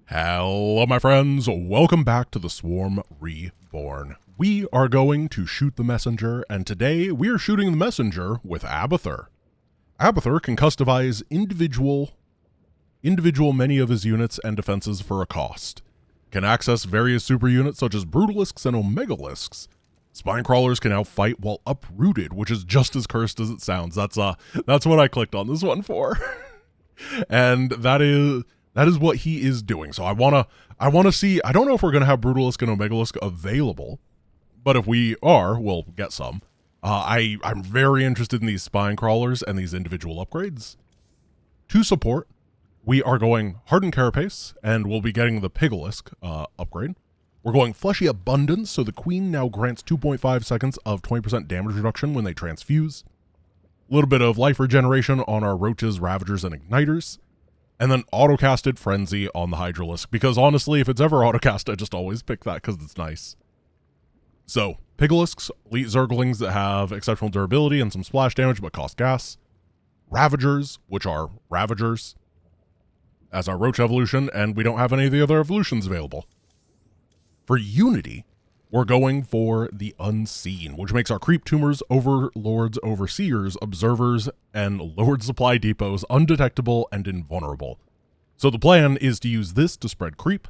Hello, my friends. Welcome back to the Swarm Reborn. We are going to shoot the messenger, and today we are shooting the messenger with Abathur. Abathur can customize individual many of his units and defenses for a cost. Can access various super units such as brutalisks and omegalisks. Spine crawlers can now fight while uprooted, which is just as cursed as it sounds. That's what I clicked on this one for. And that is what he is doing. So I wanna see. I don't know if we're gonna have brutalisk and omegalisk available, but if we are, we'll get some. I'm very interested in these spine crawlers and these individual upgrades. To support, we are going hardened carapace, and we'll be getting the pigalisk upgrade. We're going fleshy abundance, so the queen now grants 2.5 seconds of 20% damage reduction when they transfuse. A little bit of life regeneration on our roaches, ravagers, and igniters. And then auto-casted Frenzy on the Hydralisk, because honestly, if it's ever auto-cast, I just always pick that because it's nice. So, Pigalisks, elite Zerglings that have exceptional durability and some splash damage but cost gas. Ravagers, which are Ravagers, as our Roach evolution, and we don't have any of the other evolutions available. For Unity, we're going for the Unseen, which makes our Creep Tumors, Overlords, Overseers, Observers, and Lord Supply Depots undetectable and invulnerable. So the plan is to use this to spread Creep,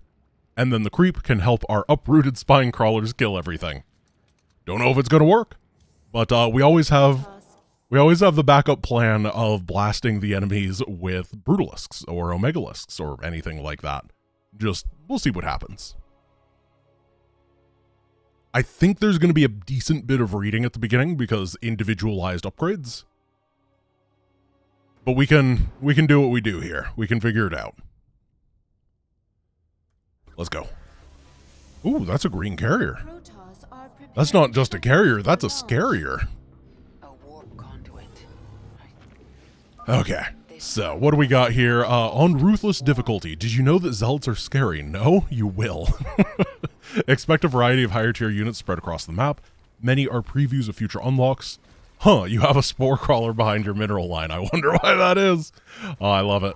and then the Creep can help our uprooted Spine Crawlers kill everything. Don't know if it's going to work, but we always have the backup plan of blasting the enemies with Brutalisks or Omegalisks or anything like that. We'll see what happens. I think there's going to be a decent bit of reading at the beginning because individualized upgrades. But we can do what we do here. We can figure it out. Let's go. Ooh, that's a green carrier. That's not just a carrier, that's a scarier. Okay, so what do we got here? On Ruthless difficulty, did you know that Zealots are scary? No, you will. Expect a variety of higher tier units spread across the map. Many are previews of future unlocks. Huh, you have a spore crawler behind your mineral line. I wonder why that is. Oh, I love it.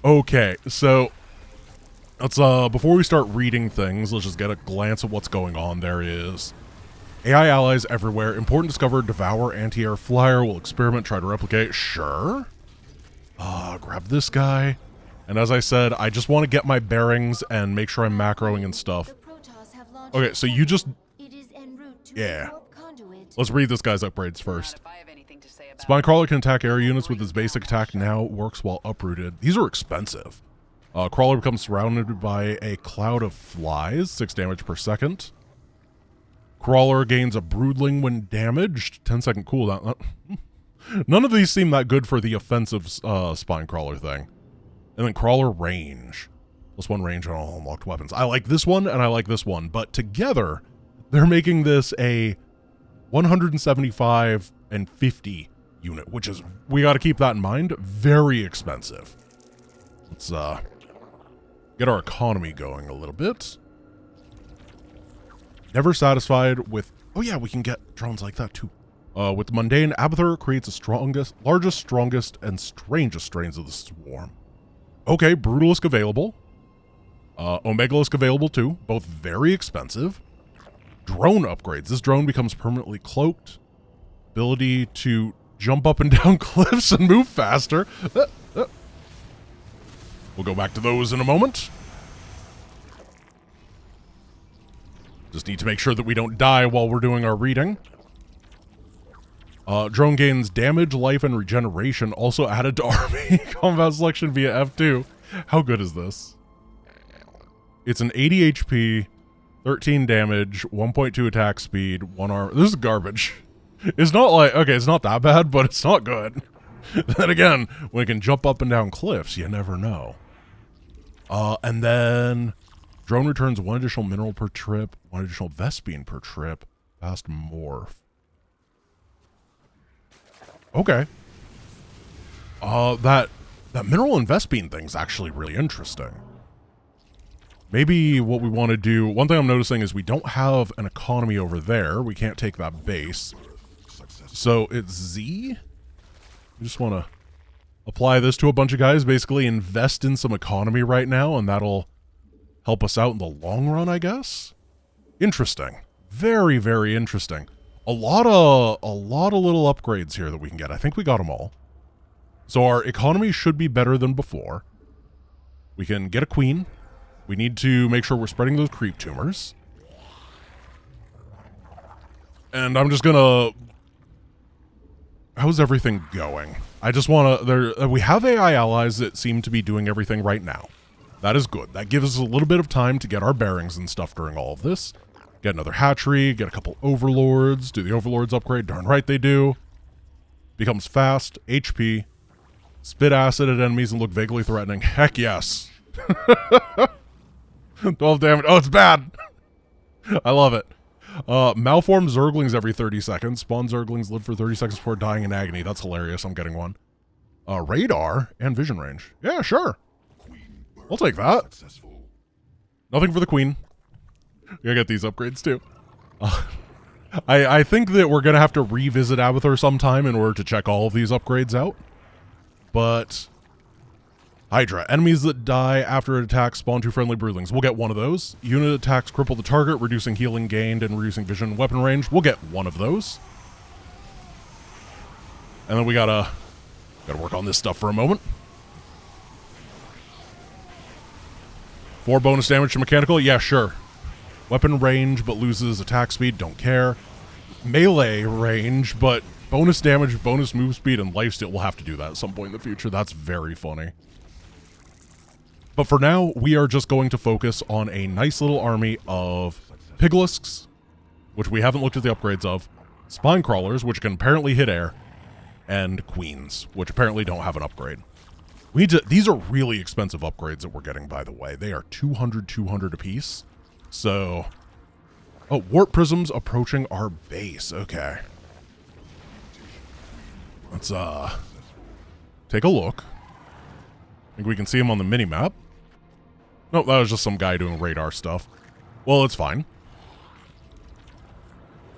Okay, so let's before we start reading things, let's just get a glance at what's going on. There is AI allies everywhere. Important discover, devour, anti-air flyer, will experiment, try to replicate. Sure. Grab this guy. And as I said, I just want to get my bearings and make sure I'm macroing and stuff. Okay, so you just... Yeah. Let's read this guy's upgrades first. Spine Crawler can attack air units with his basic attack, now works while uprooted. These are expensive. Crawler becomes surrounded by a cloud of flies, 6 damage per second. Crawler gains a broodling when damaged, 10-second cooldown. None of these seem that good for the offensive Spine Crawler thing. And then Crawler range. +1 range on all unlocked weapons. I like this one and I like this one, but together they're making this a 175 and 50 unit, which is, we got to keep that in mind, very expensive. Let's get our economy going a little bit. Never satisfied with, oh yeah, we can get drones like that too. With mundane, Abathur creates the largest, strongest, and strangest strains of the swarm. Okay, Brutalisk available. Omegalisk available too, both very expensive. Drone upgrades. This drone becomes permanently cloaked. Ability to jump up and down cliffs and move faster. We'll go back to those in a moment. Just need to make sure that we don't die while we're doing our reading. Drone gains damage, life, and regeneration, also added to army combat selection via F2. How good is this? It's an 80 HP, 13 damage, 1.2 attack speed, 1 arm. This is garbage. It's not like, okay, it's not that bad, but it's not good. Then again, when it can jump up and down cliffs, you never know. And then drone returns 1 additional mineral per trip, 1 additional Vespine per trip, fast morph. Okay. That mineral and Vespine thing's actually really interesting. Maybe what we want to do, one thing I'm noticing is we don't have an economy over there. We can't take that base. So it's Z. We just want to apply this to a bunch of guys, basically invest in some economy right now, and that'll help us out in the long run, I guess. Interesting. Very, very interesting. A lot of little upgrades here that we can get. I think we got them all. So our economy should be better than before. We can get a queen. We need to make sure we're spreading those creep tumors. And I'm just gonna... How's everything going? I just want to... We have AI allies that seem to be doing everything right now. That is good. That gives us a little bit of time to get our bearings and stuff during all of this. Get another hatchery, get a couple overlords. Do the overlords upgrade? Darn right they do. Becomes fast, HP. Spit acid at enemies and look vaguely threatening. Heck yes. 12 damage. Oh, it's bad. I love it. Malform zerglings every 30 seconds. Spawn zerglings live for 30 seconds before dying in agony. That's hilarious. I'm getting one. Radar and vision range. Yeah, sure. I'll take that. Nothing for the queen. Gotta get these upgrades too. I think that we're gonna have to revisit abathur sometime in order to check all of these upgrades out. But Hydra. Enemies that die after an attack spawn 2 friendly broodlings. We'll get one of those. Unit attacks cripple the target, reducing healing gained and reducing vision and weapon range. We'll get one of those. And then we gotta work on this stuff for a moment. 4 bonus damage to mechanical? Yeah, sure. Weapon range, but loses attack speed. Don't care. Melee range, but bonus damage, bonus move speed, and lifesteal. We'll have to do that at some point in the future. That's very funny. But for now, we are just going to focus on a nice little army of piglisks, which we haven't looked at the upgrades of, spine crawlers, which can apparently hit air, and queens, which apparently don't have an upgrade. These are really expensive upgrades that we're getting, by the way. They are 200 apiece. So, oh, warp prisms approaching our base. Okay. Let's, take a look. I think we can see him on the mini-map. Nope, that was just some guy doing radar stuff. Well, it's fine.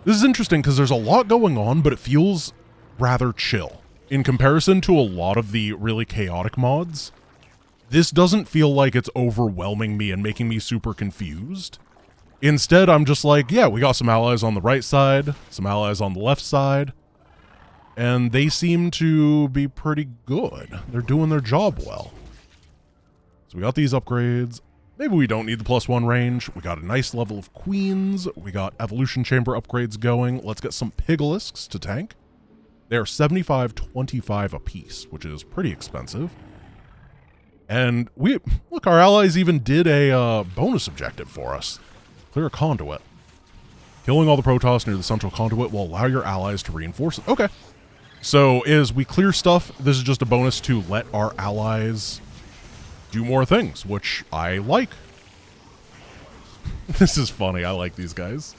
This is interesting because there's a lot going on, but it feels rather chill. In comparison to a lot of the really chaotic mods, this doesn't feel like it's overwhelming me and making me super confused. Instead, I'm just like, yeah, we got some allies on the right side, some allies on the left side, and they seem to be pretty good. They're doing their job well. So we got these upgrades. Maybe we don't need the +1 range. We got a nice level of queens. We got evolution chamber upgrades going. Let's get some piglisks to tank. They're 75-25 apiece, which is pretty expensive. And look, our allies even did a bonus objective for us. Clear a conduit. Killing all the protoss near the central conduit will allow your allies to reinforce it. Okay. So as we clear stuff, this is just a bonus to let our allies do more things, which I like. This is funny. I like these guys.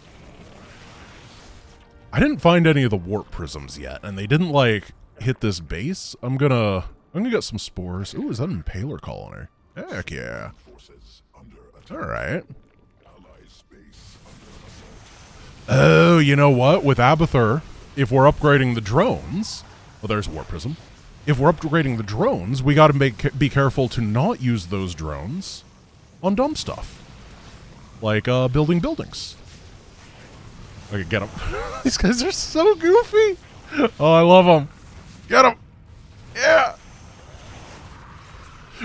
I didn't find any of the warp prisms yet, and they didn't, like, hit this base. I'm gonna get some spores. Ooh, is that an impaler colony? Heck yeah. Alright. Oh, you know what? With abathur, if we're upgrading the drones... Well, there's warp prism. If we're upgrading the drones, we gotta be careful to not use those drones on dumb stuff. Like, building buildings. Okay, get them. These guys are so goofy. Oh, I love them. Get them. Yeah.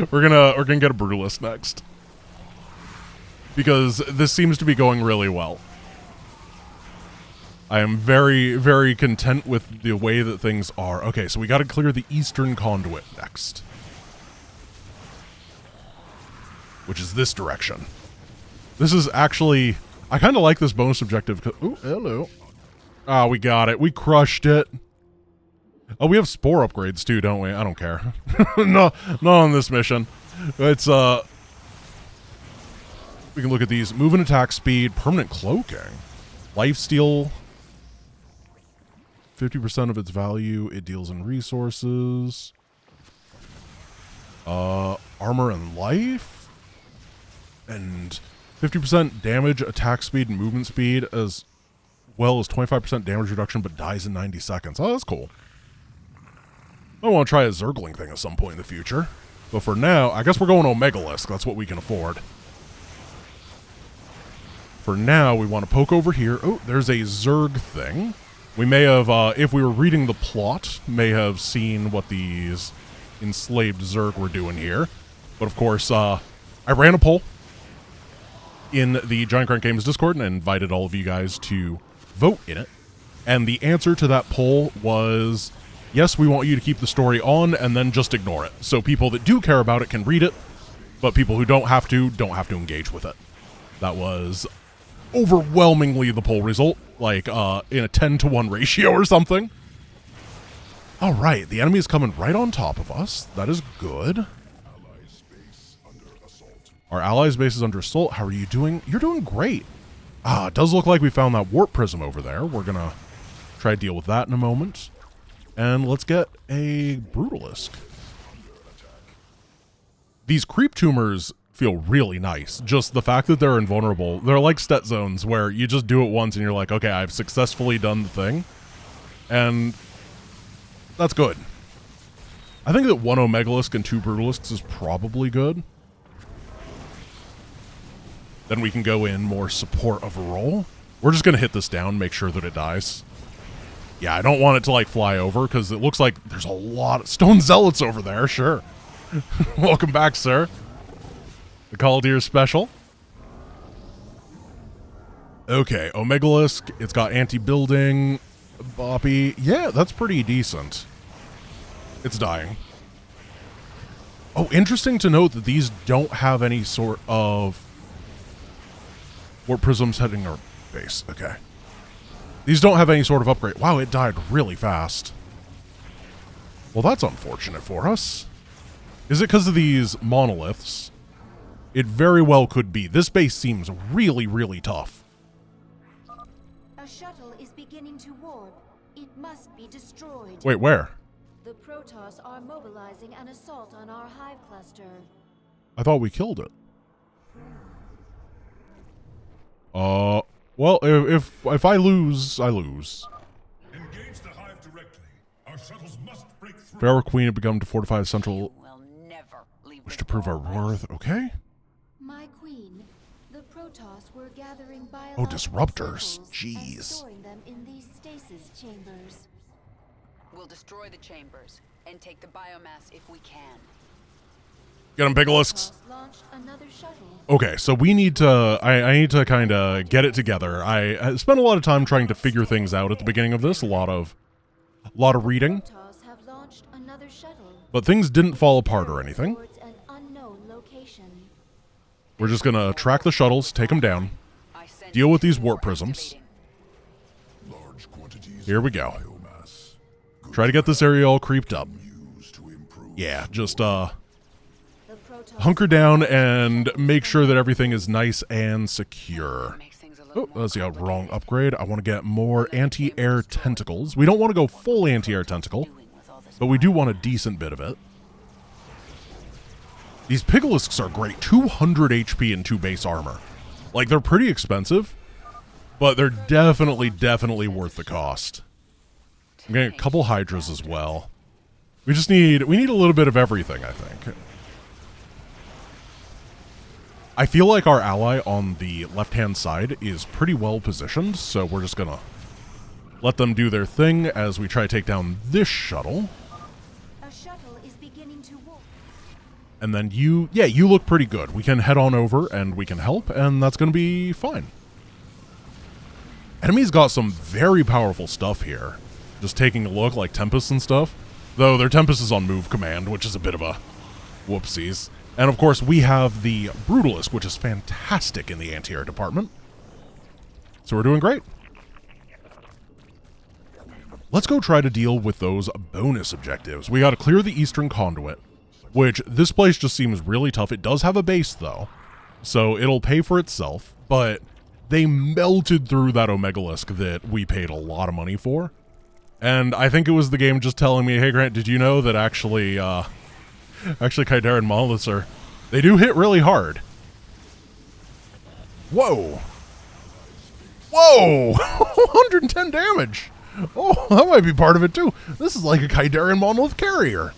We're gonna get a brutalist next, because this seems to be going really well. I am very, very content with the way that things are. Okay, so we got to clear the eastern conduit next, which is this direction. This is actually... I kind of like this bonus objective. Ooh, hello. Ah, we got it. We crushed it. Oh, we have spore upgrades too, don't we? I don't care. No, not on this mission. It's, we can look at these. Move and attack speed, permanent cloaking, lifesteal, 50% of its value it deals in resources, armor and life, and 50% damage, attack speed, and movement speed, as well as 25% damage reduction, but dies in 90 seconds. Oh, that's cool. I want to try a Zergling thing at some point in the future. But for now, I guess we're going Omegalisk. That's what we can afford. For now, we want to poke over here. Oh, there's a Zerg thing. We may have, if we were reading the plot, may have seen what these enslaved Zerg were doing here. But of course, I ran a poll in the Giant Grunt Games Discord and invited all of you guys to vote in it. And the answer to that poll was, yes, we want you to keep the story on and then just ignore it. So people that do care about it can read it, but people who don't have to engage with it. That was overwhelmingly the poll result, like in a 10-to-1 ratio or something. All right, the enemy is coming right on top of us. That is good. Our allies' base is under assault. How are you doing? You're doing great. It does look like we found that warp prism over there. We're going to try to deal with that in a moment. And let's get a Brutalisk. These creep tumors feel really nice. Just the fact that they're invulnerable. They're like stet zones where you just do it once and you're like, okay, I've successfully done the thing. And that's good. I think that 1 Omegalisk and 2 Brutalisks is probably good. Then we can go in more support of a role. We're just going to hit this down, make sure that it dies. Yeah, I don't want it to like fly over because it looks like there's a lot of Stone Zealots over there. Sure. Welcome back, sir. The Call Deer special. Okay, Omegalisk. It's got anti-building. Boppy. Yeah, that's pretty decent. It's dying. Oh, interesting to note that these don't have any sort of warp prisms heading our base. Okay. These don't have any sort of upgrade. Wow, it died really fast. Well, that's unfortunate for us. Is it because of these monoliths? It very well could be. This base seems really, really tough. A shuttle is beginning to warp. It must be destroyed. Wait, where? The protoss are mobilizing an assault on our hive cluster. I thought we killed it. Well, if I lose, I lose. Engage the hive directly. Our shuttles must break through. Pharaoh Queen had begun to fortify the central. Will never leave Wish to prove our worth. Okay. My queen, the protoss were gathering Oh, biological disruptors. samples and Jeez. storing them in these stasis chambers. We'll destroy the chambers and take the biomass if we can. Get him, Bigalisks. Protoss launched another shuttle. Okay, so we need to, I need to kind of get it together. I spent a lot of time trying to figure things out at the beginning of this, a lot of reading, Protoss have launched another shuttle. but things didn't fall apart or anything. Towards an unknown location. We're just gonna track the shuttles, take them down, I sent deal with these two warp more prisms. activating. Large quantities Here we of go. biomass. Try to get this area all creeped up. Used to improve. Yeah, just The protoss hunker down and make sure that everything is nice and secure. Makes things a little Oh, more that's the complicated. wrong upgrade. I want to get more anti-air tentacles. We don't want to go full anti-air tentacle, Doing with all this but we do want a decent bit of it. These Pigalisks are great. 200 HP and 2 base armor. Like, they're pretty expensive, but they're definitely worth the cost. I'm getting a couple Hydras as well. We need a little bit of everything, I think. I feel like our ally on the left-hand side is pretty well positioned, so we're just gonna let them do their thing as we try to take down this shuttle. A shuttle is beginning to warp. And then you look pretty good. We can head on over and we can help, and that's gonna be fine. Enemy's got some very powerful stuff here. Just taking a look, like Tempest and stuff. Though their Tempest is on move command, which is a bit of a whoopsies. And of course, we have the Brutalisk, which is fantastic in the anti-air department. So we're doing great. Let's go try to deal with those bonus objectives. We gotta clear the Eastern Conduit, which this place just seems really tough. It does have a base, though, so it'll pay for itself, but they melted through that Omegalisk that we paid a lot of money for. And I think it was the game just telling me, hey, Grant, did you know that actually Kaidaran monoliths they do hit really hard. Whoa. Whoa! 110 damage! Oh, that might be part of it too. This is like a Kaidaran monolith carrier.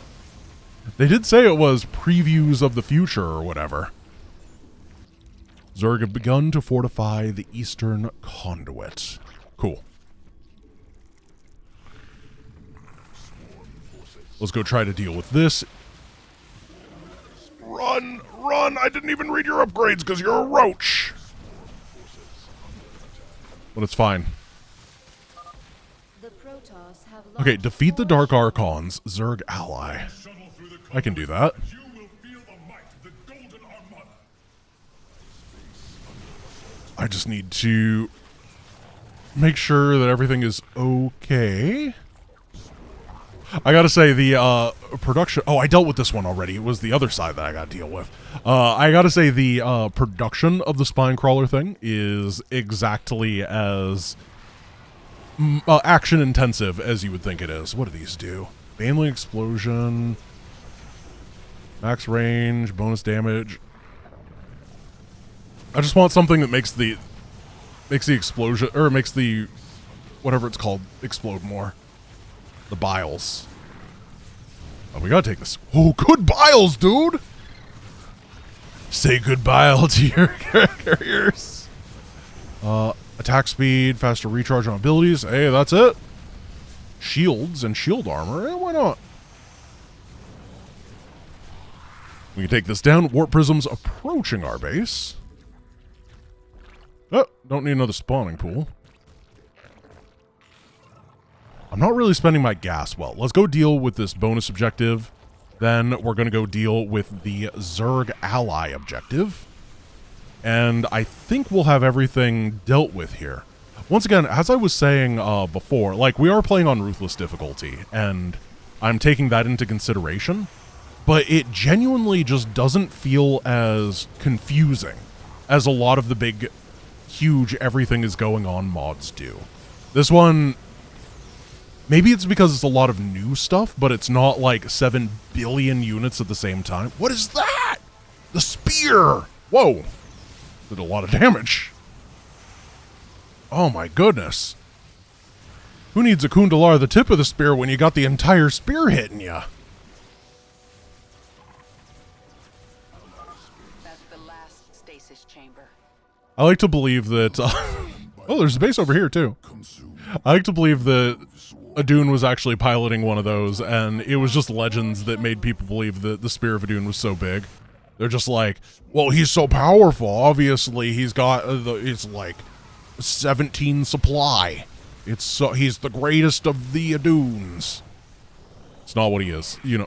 They did say it was previews of the future or whatever. Zerg have begun to fortify the eastern conduit. Cool. Let's go try to deal with this. Run! Run! I didn't even read your upgrades because you're a roach! But it's fine. The protoss have Okay, defeat the Dark Archon's Zerg ally. I can do that. You will feel the might of the Golden Armada. I just need to make sure that everything is okay. I gotta say, the production... Oh, I dealt with this one already. It was the other side that I gotta deal with. I gotta say, the production of the spine crawler thing is exactly as action-intensive as you would think it is. What do these do? Baneley explosion... Max range, bonus damage. I just want something that makes the explosion, or makes the whatever it's called explode more. The biles. Oh, we gotta take this. Oh, good biles, dude! Say goodbye to your carriers. Attack speed, faster recharge on abilities. Hey, that's it. Shields and shield armor. Why not? We can take this down. Warp prisms approaching our base. Oh, don't need another spawning pool. I'm not really spending my gas well. Let's go deal with this bonus objective. Then we're going to go deal with the Zerg ally objective. And I think we'll have everything dealt with here. Once again, as I was saying before, like, we are playing on Ruthless difficulty, and I'm taking that into consideration. But it genuinely just doesn't feel as confusing as a lot of the big, huge everything is going on mods do. This one, maybe it's because it's a lot of new stuff, but it's not like 7 billion units at the same time. What is that? The spear! Whoa! Did a lot of damage. Oh my goodness. Who needs a Kundalar the tip of the spear when you got the entire spear hitting you? I like to believe that... oh, there's a base over here, too. I like to believe that Adun was actually piloting one of those, and it was just legends that made people believe that the Spear of Adun was so big. They're just like, well, he's so powerful. Obviously, he's got... it's like 17 supply. He's the greatest of the Aduns. It's not what he is, you know.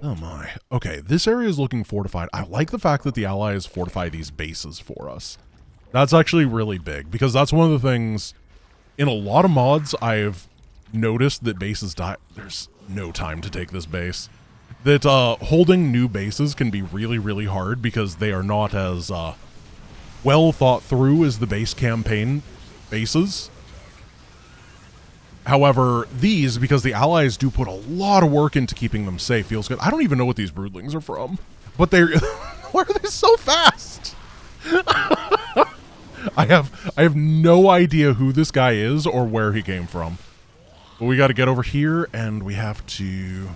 Oh my. Okay, this area is looking fortified. I like the fact that the allies fortify these bases for us. That's actually really big, because that's one of the things in a lot of mods I've noticed that bases die. There's no time to take this base. That holding new bases can be really, really hard because they are not as well thought through as the base campaign bases. However, these, because the allies do put a lot of work into keeping them safe, feels good. I don't even know what these broodlings are from, but they're... why are they so fast? I have no idea who this guy is or where he came from. But we got to get over here, and we have to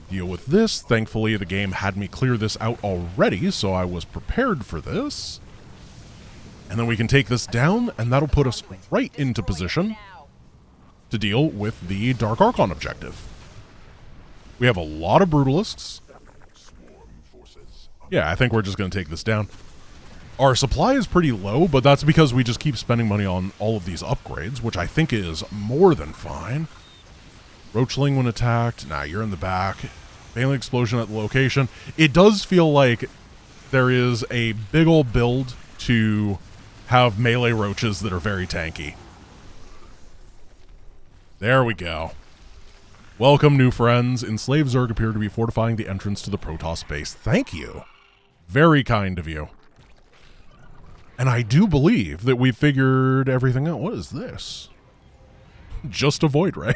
deal with this. Thankfully, the game had me clear this out already, so I was prepared for this. And then we can take this down, and that'll put us right into position to deal with the Dark Archon objective. We have a lot of Brutalisks. Yeah, I think we're just going to take this down. Our supply is pretty low, but that's because we just keep spending money on all of these upgrades, which I think is more than fine. Roachling when attacked. Nah, you're in the back. Baneley explosion at the location. It does feel like there is a big old build to have melee roaches that are very tanky. There we go. Welcome, new friends. Enslaved Zerg appear to be fortifying the entrance to the Protoss base. Thank you. Very kind of you. And I do believe that we figured everything out. What is this? Just a void ray.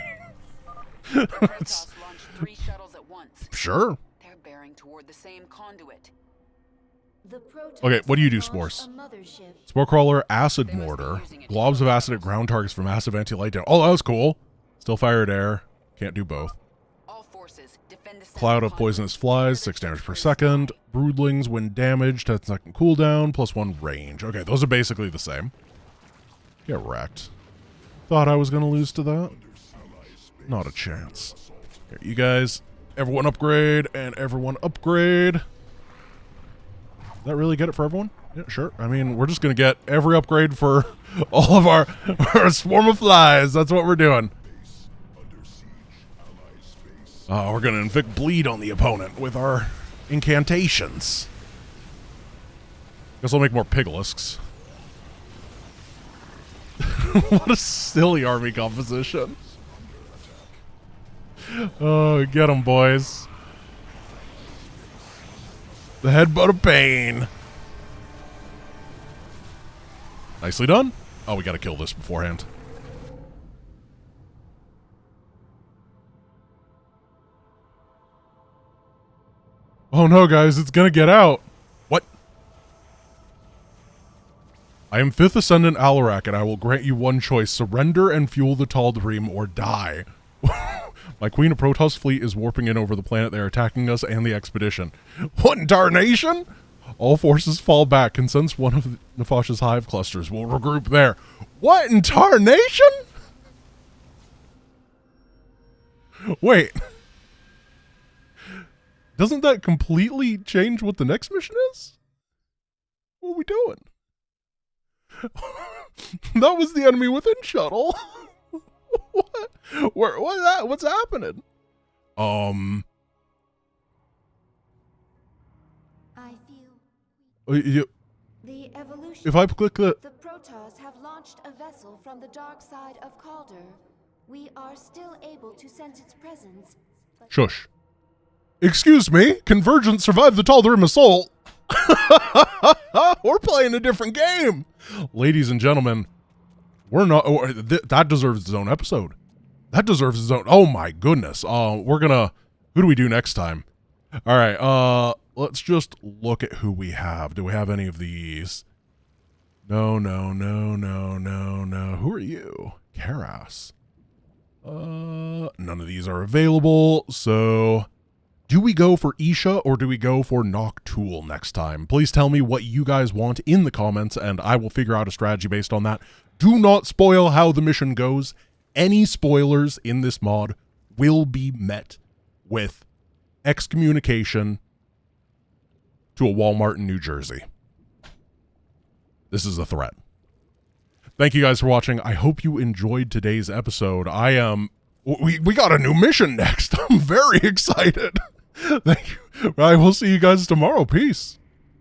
Protoss launched 3 shuttles at once. Sure. They're bearing toward the same conduit. Okay, what do you do, Spores? Spore Crawler, Acid Mortar. Globs of acid at ground targets for massive anti-light down. Oh, that was cool. Still fire at air. Can't do both. All forces, defend the cloud of poisonous flies, 6 damage per second. Broodlings, when damaged, 10-second cooldown, +1 range. Okay, those are basically the same. Get wrecked. Thought I was going to lose to that. Not a chance. Here, you guys, everyone upgrade, and everyone upgrade. Does that really get it for everyone? Yeah, sure. I mean, we're just going to get every upgrade for all of our swarm of flies. That's what we're doing. Oh, we're going to inflict bleed on the opponent with our incantations. Guess I'll make more piglisks. What a silly army composition. Oh, get them, boys. The headbutt of pain. Nicely done. Oh, we got to kill this beforehand. Oh no, guys, it's gonna get out. What? I am 5th Ascendant Alarak, and I will grant you one choice. Surrender and fuel the Tal'Darim or die. My Queen of Protoss fleet is warping in over the planet. They are attacking us and the expedition. What in tarnation? All forces fall back. Can sense one of Nefash's hive clusters. We'll regroup there. What in tarnation? Wait. Doesn't that completely change what the next mission is? What are we doing? That was the enemy within shuttle. What? What's happening? I feel the evolution. If I click the Protoss have launched a vessel from the dark side of Calder. We are still able to sense its presence. Shush. Excuse me, Convergence survived the Tal'Darim assault. We're playing a different game. Ladies and gentlemen, we're not, that deserves its own episode. That deserves its own, oh my goodness. We're gonna, who do we do next time? All right, let's just look at who we have. Do we have any of these? No. Who are you? Karas. None of these are available, so do we go for Isha or do we go for Noctool next time? Please tell me what you guys want in the comments, and I will figure out a strategy based on that. Do not spoil how the mission goes. Any spoilers in this mod will be met with excommunication to a Walmart in New Jersey. This is a threat. Thank you guys for watching. I hope you enjoyed today's episode. We got a new mission next. I'm very excited. Thank you. I will see you guys tomorrow. Peace.